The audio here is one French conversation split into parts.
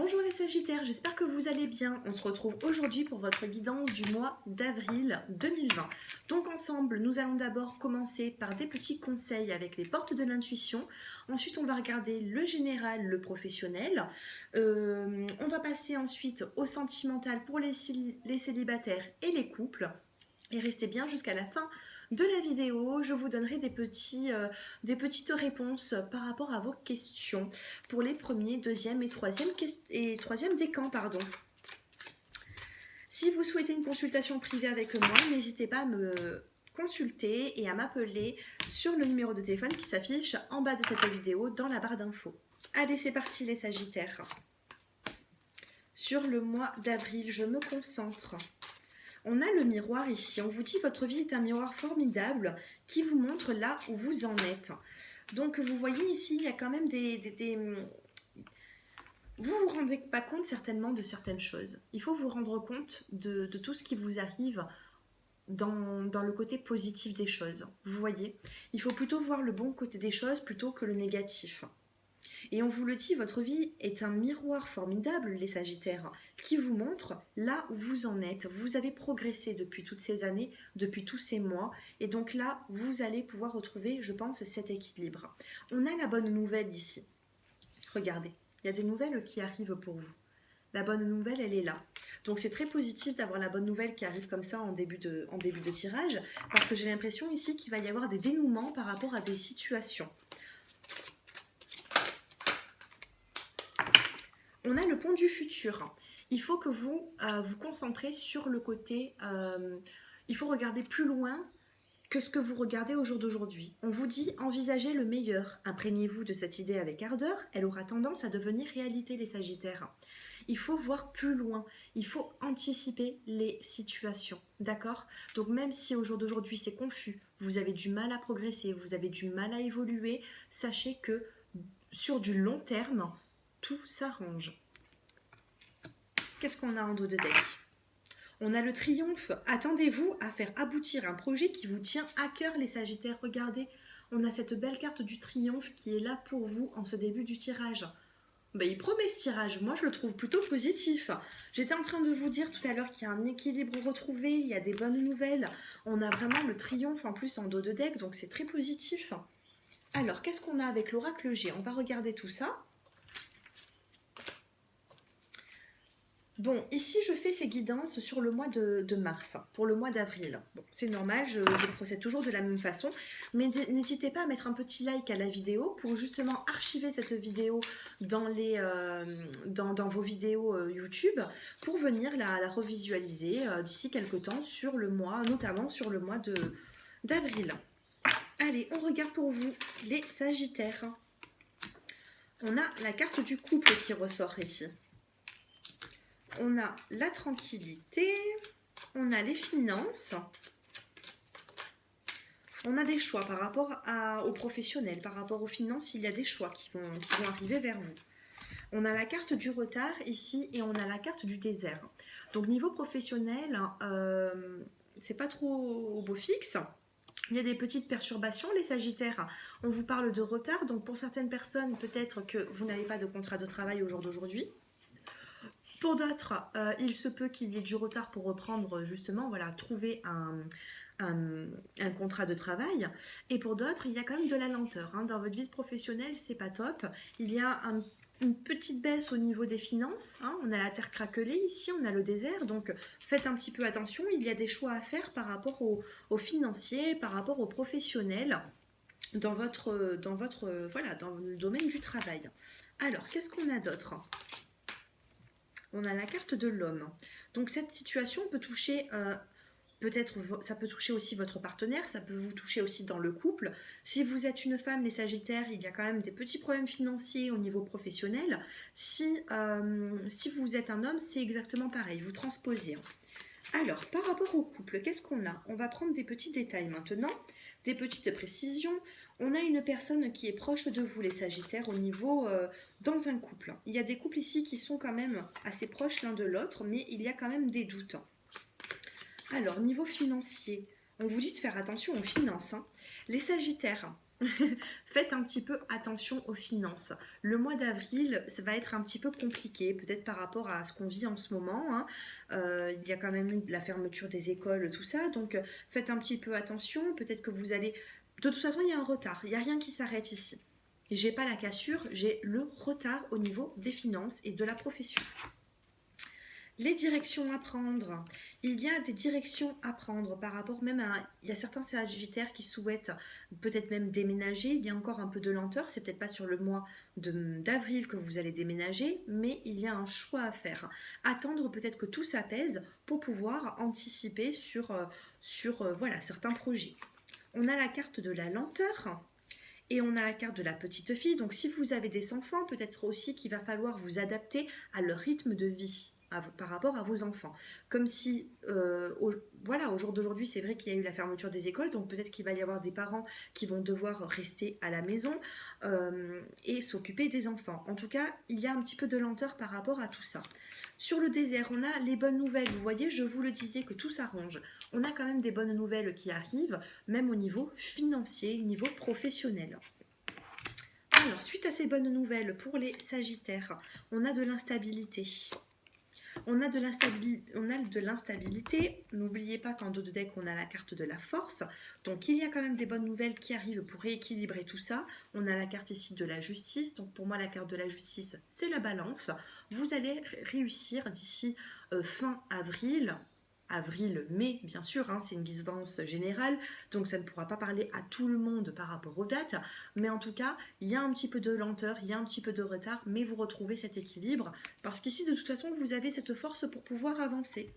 Bonjour les Sagittaires, j'espère que vous allez bien. On se retrouve aujourd'hui pour votre guidance du mois d'avril 2020. Donc ensemble, nous allons d'abord commencer par des petits conseils avec les portes de l'intuition. Ensuite, on va regarder le général, le professionnel. On va passer ensuite au sentimental pour les célibataires et les couples. Et restez bien jusqu'à la fin de la vidéo, je vous donnerai des petites réponses par rapport à vos questions pour les premiers, deuxième et troisième décans, pardon. Si vous souhaitez une consultation privée avec moi, n'hésitez pas à me consulter et à m'appeler sur le numéro de téléphone qui s'affiche en bas de cette vidéo dans la barre d'infos. Allez, c'est parti les Sagittaires. Sur le mois d'avril, je me concentre. On a le miroir ici, on vous dit votre vie est un miroir formidable qui vous montre là où vous en êtes. Donc vous voyez ici, il y a quand même Vous vous rendez pas compte certainement de certaines choses. Il faut vous rendre compte de tout ce qui vous arrive dans le côté positif des choses. Vous voyez, il faut plutôt voir le bon côté des choses plutôt que le négatif. Et on vous le dit, votre vie est un miroir formidable, les Sagittaires, qui vous montre là où vous en êtes. Vous avez progressé depuis toutes ces années, depuis tous ces mois, et donc là, vous allez pouvoir retrouver, je pense, cet équilibre. On a la bonne nouvelle ici. Regardez, il y a des nouvelles qui arrivent pour vous. La bonne nouvelle, elle est là. Donc c'est très positif d'avoir la bonne nouvelle qui arrive comme ça en début de tirage, parce que j'ai l'impression ici qu'il va y avoir des dénouements par rapport à des situations. On a le pont du futur. Il faut que vous vous concentrez sur le côté... il faut regarder plus loin que ce que vous regardez au jour d'aujourd'hui. On vous dit envisagez le meilleur. Imprégnez-vous de cette idée avec ardeur. Elle aura tendance à devenir réalité, les Sagittaires. Il faut voir plus loin. Il faut anticiper les situations. D'accord? Donc même si au jour d'aujourd'hui c'est confus, vous avez du mal à progresser, vous avez du mal à évoluer, sachez que sur du long terme, tout s'arrange. Qu'est-ce qu'on a en dos de deck? On a le triomphe. Attendez-vous à faire aboutir un projet qui vous tient à cœur, les Sagittaires. Regardez, on a cette belle carte du triomphe qui est là pour vous en ce début du tirage. Il promet ce tirage, moi je le trouve plutôt positif. J'étais en train de vous dire tout à l'heure qu'il y a un équilibre retrouvé, il y a des bonnes nouvelles. On a vraiment le triomphe en plus en dos de deck, donc c'est très positif. Alors, qu'est-ce qu'on a avec l'oracle G? On va regarder tout ça. Bon, ici je fais ces guidances sur le mois de mars, pour le mois d'avril. Bon, c'est normal, je procède toujours de la même façon, mais n'hésitez pas à mettre un petit like à la vidéo pour justement archiver cette vidéo dans vos vidéos YouTube pour venir la revisualiser d'ici quelques temps sur le mois, notamment sur le mois d'avril. Allez, on regarde pour vous les Sagittaires. On a la carte du couple qui ressort ici. On a la tranquillité, on a les finances, on a des choix par rapport aux professionnels, par rapport aux finances, il y a des choix qui vont arriver vers vous. On a la carte du retard ici et on a la carte du désert. Donc niveau professionnel, c'est pas trop au beau fixe. Il y a des petites perturbations, les Sagittaires. On vous parle de retard, donc pour certaines personnes, peut-être que vous n'avez pas de contrat de travail au jour d'aujourd'hui. Pour d'autres, il se peut qu'il y ait du retard pour reprendre justement, voilà, trouver un contrat de travail. Et pour d'autres, il y a quand même de la lenteur. Dans votre vie professionnelle, c'est pas top. Il y a une petite baisse au niveau des finances. On a la terre craquelée ici, on a le désert. Donc faites un petit peu attention. Il y a des choix à faire par rapport aux financiers, par rapport aux professionnels dans le domaine du travail. Alors, qu'est-ce qu'on a d'autre ? On a la carte de l'homme. Donc cette situation peut toucher, ça peut toucher aussi votre partenaire, ça peut vous toucher aussi dans le couple. Si vous êtes une femme, les Sagittaires, il y a quand même des petits problèmes financiers au niveau professionnel. Si vous êtes un homme, c'est exactement pareil, vous transposez. Alors, par rapport au couple, qu'est-ce qu'on a? On va prendre des petits détails maintenant, des petites précisions. On a une personne qui est proche de vous, les Sagittaires, au niveau dans un couple. Il y a des couples ici qui sont quand même assez proches l'un de l'autre, mais il y a quand même des doutes. Alors, niveau financier, on vous dit de faire attention aux finances. Les Sagittaires, Faites un petit peu attention aux finances. Le mois d'avril, ça va être un petit peu compliqué, peut-être par rapport à ce qu'on vit en ce moment, hein. Il y a quand même eu la fermeture des écoles, tout ça. Donc, faites un petit peu attention. Peut-être que vous allez... De toute façon, il y a un retard. Il n'y a rien qui s'arrête ici. J'ai pas la cassure, j'ai le retard au niveau des finances et de la profession. Les directions à prendre. Il y a des directions à prendre par rapport même à... Il y a certains sagittaires qui souhaitent peut-être même déménager. Il y a encore un peu de lenteur. C'est peut-être pas sur le mois d'avril que vous allez déménager, mais il y a un choix à faire. Attendre peut-être que tout s'apaise pour pouvoir anticiper sur, voilà, certains projets. On a la carte de la lenteur. Et on a la carte de la petite fille. Donc si vous avez des enfants, peut-être aussi qu'il va falloir vous adapter à leur rythme de vie par rapport à vos enfants. Comme si, voilà, au jour d'aujourd'hui, c'est vrai qu'il y a eu la fermeture des écoles, donc peut-être qu'il va y avoir des parents qui vont devoir rester à la maison et s'occuper des enfants. En tout cas, il y a un petit peu de lenteur par rapport à tout ça. Sur le désert, on a les bonnes nouvelles. Vous voyez, je vous le disais que tout s'arrange. On a quand même des bonnes nouvelles qui arrivent, même au niveau financier, au niveau professionnel. Alors, suite à ces bonnes nouvelles pour les sagittaires, on a de l'instabilité. On a de l'instabilité. N'oubliez pas qu'en dos de deck, on a la carte de la force. Donc, il y a quand même des bonnes nouvelles qui arrivent pour rééquilibrer tout ça. On a la carte ici de la justice. Donc, pour moi, la carte de la justice, c'est la balance. Vous allez réussir d'ici fin avril. Avril-mai, bien sûr, hein, c'est une guidance générale, donc ça ne pourra pas parler à tout le monde par rapport aux dates, mais en tout cas, il y a un petit peu de lenteur, il y a un petit peu de retard, mais vous retrouvez cet équilibre, parce qu'ici, de toute façon, vous avez cette force pour pouvoir avancer.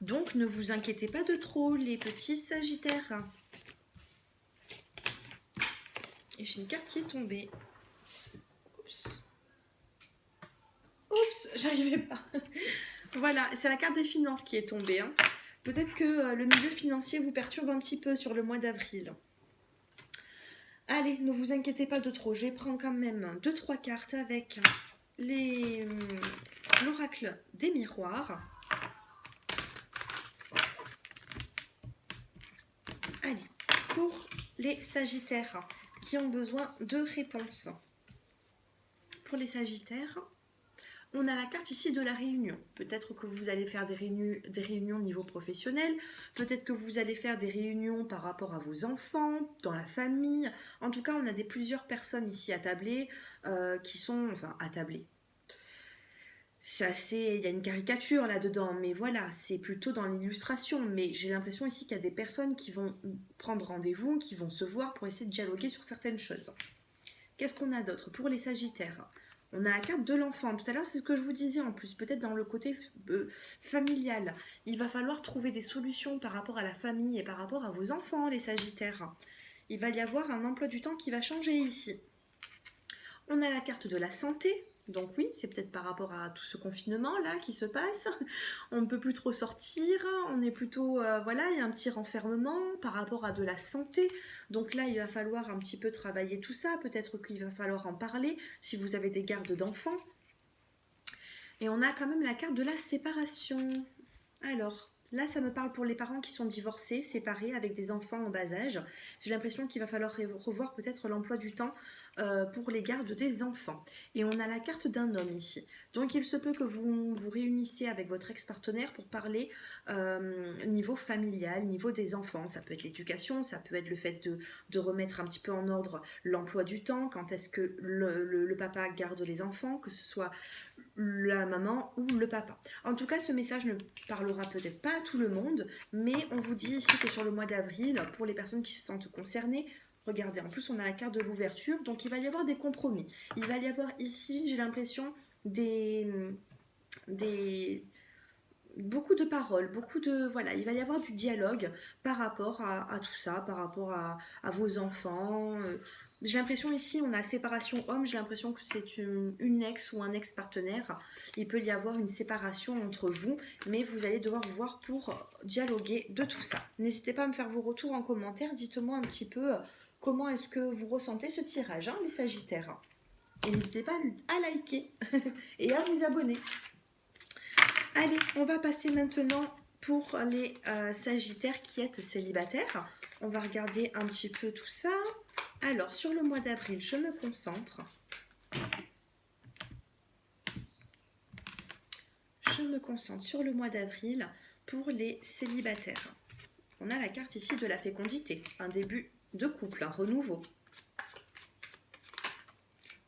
Donc, ne vous inquiétez pas de trop, les petits sagittaires. Et j'ai une carte qui est tombée. Oups. Oups, j'arrivais pas. Voilà, c'est la carte des finances qui est tombée, hein. Peut-être que le milieu financier vous perturbe un petit peu sur le mois d'avril. Allez, ne vous inquiétez pas de trop. Je vais prendre quand même 2-3 cartes avec l'oracle des miroirs. Allez, pour les sagittaires qui ont besoin de réponses. Pour les sagittaires, on a la carte ici de la réunion. Peut-être que vous allez faire des réunions au niveau professionnel. Peut-être que vous allez faire des réunions par rapport à vos enfants, dans la famille. En tout cas, on a plusieurs personnes ici attablées qui sont... Enfin, attablées. C'est assez... Il y a une caricature là-dedans, mais voilà, c'est plutôt dans l'illustration. Mais j'ai l'impression ici qu'il y a des personnes qui vont prendre rendez-vous, qui vont se voir pour essayer de dialoguer sur certaines choses. Qu'est-ce qu'on a d'autre pour les sagittaires ? On a la carte de l'enfant. Tout à l'heure, c'est ce que je vous disais en plus, peut-être dans le côté familial. Il va falloir trouver des solutions par rapport à la famille et par rapport à vos enfants, les sagittaires. Il va y avoir un emploi du temps qui va changer ici. On a la carte de la santé. Donc oui, c'est peut-être par rapport à tout ce confinement-là qui se passe. On ne peut plus trop sortir, on est plutôt... voilà, il y a un petit renfermement par rapport à de la santé. Donc là, il va falloir un petit peu travailler tout ça. Peut-être qu'il va falloir en parler si vous avez des gardes d'enfants. Et on a quand même la carte de la séparation. Alors... Là, ça me parle pour les parents qui sont divorcés, séparés, avec des enfants en bas âge. J'ai l'impression qu'il va falloir revoir peut-être l'emploi du temps pour les gardes des enfants. Et on a la carte d'un homme ici. Donc, il se peut que vous vous réunissez avec votre ex-partenaire pour parler niveau familial, niveau des enfants. Ça peut être l'éducation, ça peut être le fait de remettre un petit peu en ordre l'emploi du temps, quand est-ce que le papa garde les enfants, que ce soit la maman ou le papa. En tout cas, ce message ne parlera peut-être pas à tout le monde, mais on vous dit ici que sur le mois d'avril, pour les personnes qui se sentent concernées, regardez, en plus on a la carte de l'ouverture, donc il va y avoir des compromis. Il va y avoir ici, j'ai l'impression, beaucoup de paroles, voilà, il va y avoir du dialogue par rapport à tout ça, par rapport à vos enfants. J'ai l'impression ici, on a séparation homme, j'ai l'impression que c'est une ex ou un ex-partenaire. Il peut y avoir une séparation entre vous, mais vous allez devoir vous voir pour dialoguer de tout ça. N'hésitez pas à me faire vos retours en commentaire, dites-moi un petit peu comment est-ce que vous ressentez ce tirage, hein, les sagittaires. Et n'hésitez pas à liker et à vous abonner. Allez, on va passer maintenant pour les sagittaires qui êtes célibataires. On va regarder un petit peu tout ça. Alors, sur le mois d'avril, je me concentre. Je me concentre sur le mois d'avril pour les célibataires. On a la carte ici de la fécondité, un début de couple, un renouveau.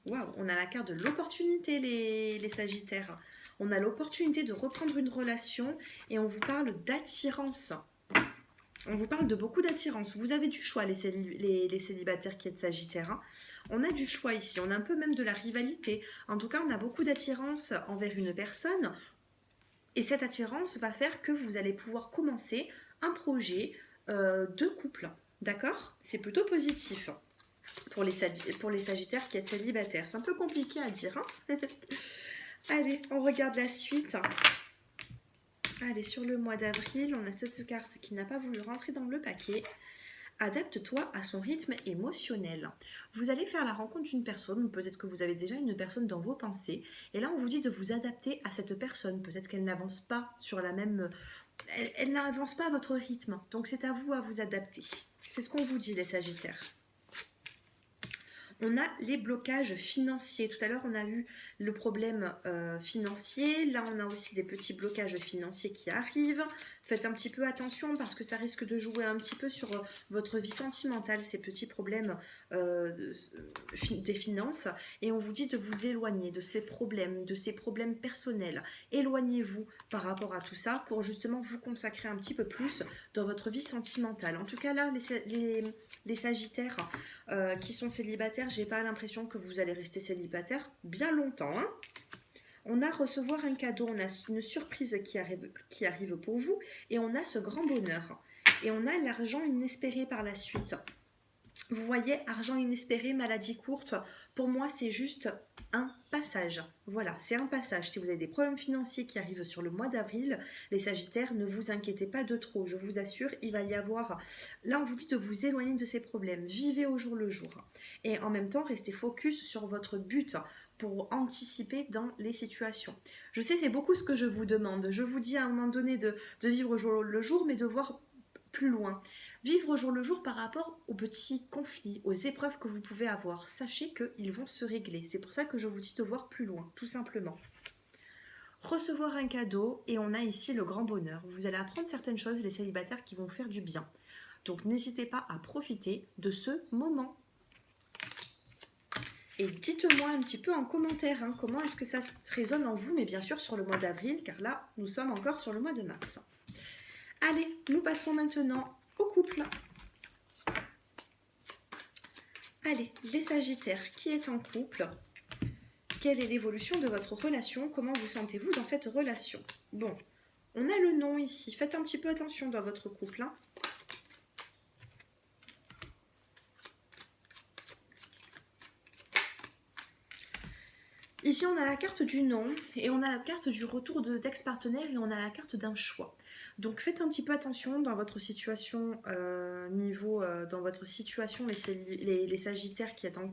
Waouh, on a la carte de l'opportunité, les Sagittaires. On a l'opportunité de reprendre une relation et on vous parle d'attirance. On vous parle de beaucoup d'attirance. Vous avez du choix, les célibataires qui êtes Sagittaires. Hein. On a du choix ici. On a un peu même de la rivalité. En tout cas, on a beaucoup d'attirance envers une personne. Et cette attirance va faire que vous allez pouvoir commencer un projet de couple. D'accord? C'est plutôt positif pour les Sagittaires qui êtes célibataires. C'est un peu compliqué à dire. Hein. Allez, on regarde la suite. Allez, sur le mois d'avril, on a cette carte qui n'a pas voulu rentrer dans le paquet. Adapte-toi à son rythme émotionnel. Vous allez faire la rencontre d'une personne, ou peut-être que vous avez déjà une personne dans vos pensées, et là on vous dit de vous adapter à cette personne. Peut-être qu'elle n'avance pas sur la même... Elle n'avance pas à votre rythme, donc c'est à vous adapter. C'est ce qu'on vous dit les Sagittaires. On a les blocages financiers. Tout à l'heure, on a eu le problème financier. Là, on a aussi des petits blocages financiers qui arrivent. Faites un petit peu attention parce que ça risque de jouer un petit peu sur votre vie sentimentale, ces petits problèmes des finances. Et on vous dit de vous éloigner de ces problèmes personnels. Éloignez-vous par rapport à tout ça pour justement vous consacrer un petit peu plus dans votre vie sentimentale. En tout cas, là, les Sagittaires qui sont célibataires, j'ai pas l'impression que vous allez rester célibataire bien longtemps. Hein. On a recevoir un cadeau, on a une surprise qui arrive pour vous et on a ce grand bonheur. Et on a l'argent inespéré par la suite. Vous voyez, argent inespéré, maladie courte, pour moi c'est juste un passage. Voilà, c'est un passage. Si vous avez des problèmes financiers qui arrivent sur le mois d'avril, les Sagittaires, ne vous inquiétez pas de trop. Je vous assure, il va y avoir... Là, on vous dit de vous éloigner de ces problèmes. Vivez au jour le jour. Et en même temps, restez focus sur votre but pour anticiper dans les situations. Je sais, c'est beaucoup ce que je vous demande. Je vous dis à un moment donné de vivre au jour le jour, mais de voir plus loin. Vivre au jour le jour par rapport aux petits conflits, aux épreuves que vous pouvez avoir. Sachez qu'ils vont se régler. C'est pour ça que je vous dis de voir plus loin, tout simplement. Recevoir un cadeau, et on a ici le grand bonheur. Vous allez apprendre certaines choses, les célibataires, qui vont faire du bien. Donc n'hésitez pas à profiter de ce moment. Et dites-moi un petit peu en commentaire, hein, comment est-ce que ça résonne en vous, mais bien sûr sur le mois d'avril, car là, nous sommes encore sur le mois de mars. Allez, nous passons maintenant au couple. Allez, les Sagittaires, qui est en couple? Quelle est l'évolution de votre relation? Comment vous sentez-vous dans cette relation? Bon, on a le nom ici. Faites un petit peu attention dans votre couple. Hein. Ici, on a la carte du non et on a la carte du retour d'ex-partenaire et on a la carte d'un choix. Donc, faites un petit peu attention dans votre situation dans votre situation, les Sagittaires qui êtes en